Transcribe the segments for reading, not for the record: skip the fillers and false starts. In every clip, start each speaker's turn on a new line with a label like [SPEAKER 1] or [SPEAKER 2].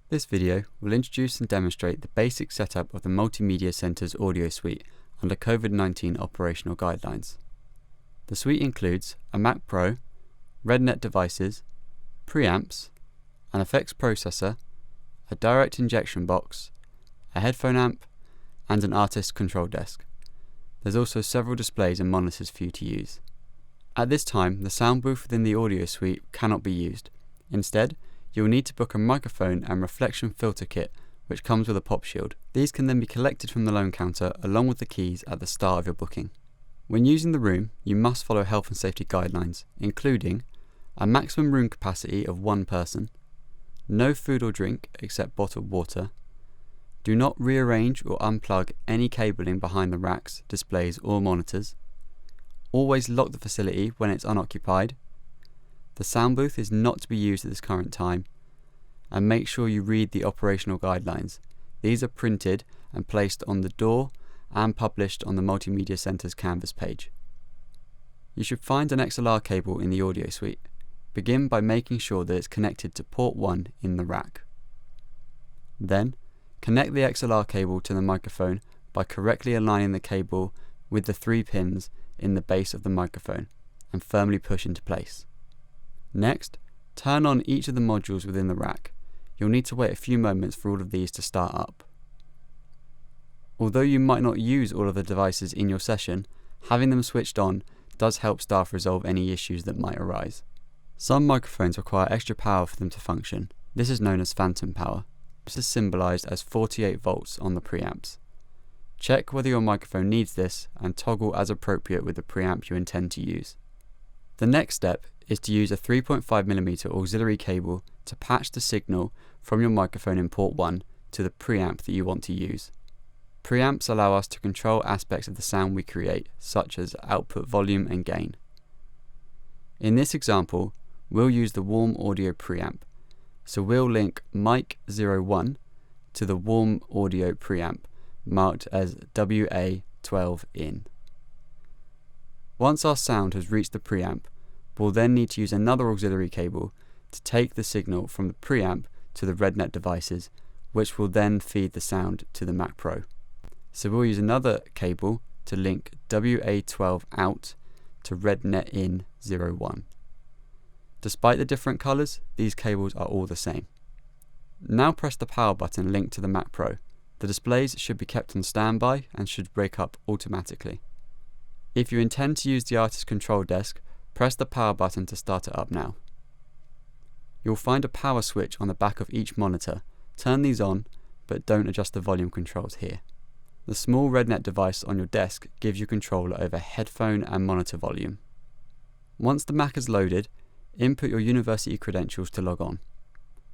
[SPEAKER 1] This video will introduce and demonstrate the basic setup of the Multimedia Centre's audio suite under Covid-19 operational guidelines. The suite includes a Mac Pro, RedNet devices, preamps, an effects processor, a direct injection box, a headphone amp, and an artist control desk. There's also several displays and monitors for you to use. At this time, the sound booth within the audio suite cannot be used. Instead, you will need to book a microphone and reflection filter kit which comes with a pop shield. These can then be collected from the loan counter along with the keys at the start of your booking. When using the room, you must follow health and safety guidelines, including a maximum room capacity of 1 person, no food or drink except bottled water, do not rearrange or unplug any cabling behind the racks, displays or monitors, always lock the facility when it's unoccupied, the sound booth is not to be used at this current time, and make sure you read the operational guidelines. These are printed and placed on the door and published on the Multimedia Centre's Canvas page. You should find an XLR cable in the audio suite. Begin by making sure that it's connected to port 1 in the rack. Then, connect the XLR cable to the microphone by correctly aligning the cable with the 3 pins in the base of the microphone and firmly push into place. Next, turn on each of the modules within the rack. You'll need to wait a few moments for all of these to start up. Although you might not use all of the devices in your session, having them switched on does help staff resolve any issues that might arise. Some microphones require extra power for them to function. This is known as phantom power. This is symbolized as 48 volts on the preamps. Check whether your microphone needs this and toggle as appropriate with the preamp you intend to use. The next step is to use a 3.5mm auxiliary cable to patch the signal from your microphone in port 1 to the preamp that you want to use. Preamps allow us to control aspects of the sound we create, such as output volume and gain. In this example, we'll use the Warm Audio preamp, so we'll link mic 01 to the Warm Audio preamp, marked as WA12 in. Once our sound has reached the preamp, we'll then need to use another auxiliary cable to take the signal from the preamp to the RedNet devices, which will then feed the sound to the Mac Pro. So we'll use another cable to link WA12 out to RedNet in 01. Despite the different colours, these cables are all the same. Now press the power button linked to the Mac Pro. The displays should be kept on standby and should break up automatically. If you intend to use the artist control desk, press the power button to start it up now. You'll find a power switch on the back of each monitor. Turn these on, but don't adjust the volume controls here. The small RedNet device on your desk gives you control over headphone and monitor volume. Once the Mac is loaded, input your university credentials to log on.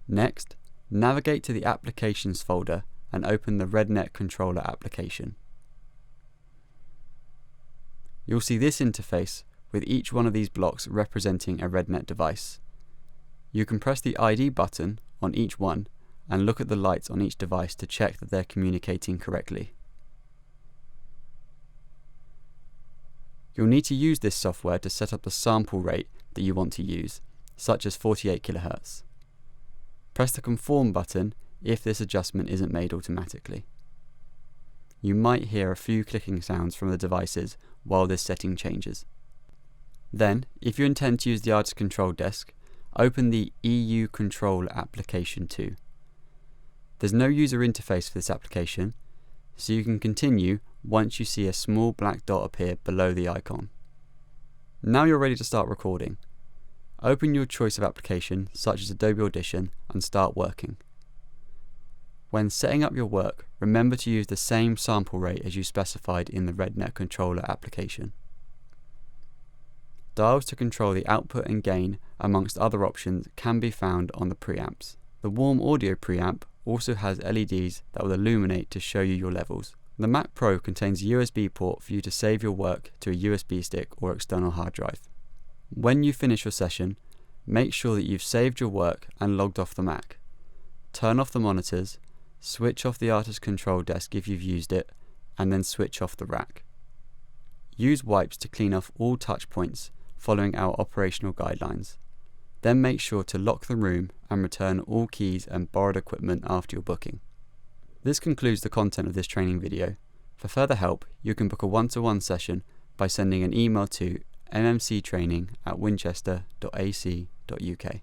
[SPEAKER 1] Next, navigate to the Applications folder and open the RedNet controller application. You'll see this interface with each one of these blocks representing a RedNet device. You can press the ID button on each one and look at the lights on each device to check that they're communicating correctly. You'll need to use this software to set up the sample rate that you want to use, such as 48 kHz. Press the Conform button if this adjustment isn't made automatically. You might hear a few clicking sounds from the devices while this setting changes. Then, if you intend to use the Artist Control Desk, open the EU Control application too. There's no user interface for this application, so you can continue once you see a small black dot appear below the icon. Now you're ready to start recording. Open your choice of application, such as Adobe Audition, and start working. When setting up your work, remember to use the same sample rate as you specified in the RedNet controller application. Dials to control the output and gain, amongst other options, can be found on the preamps. The Warm Audio preamp also has LEDs that will illuminate to show you your levels. The Mac Pro contains a USB port for you to save your work to a USB stick or external hard drive. When you finish your session, make sure that you've saved your work and logged off the Mac. Turn off the monitors, switch off the Artist Control Desk if you've used it, and then switch off the rack. Use wipes to clean off all touch points following our operational guidelines. Then make sure to lock the room and return all keys and borrowed equipment after your booking. This concludes the content of this training video. For further help, you can book a one-to-one session by sending an email to mmctraining@winchester.ac.uk.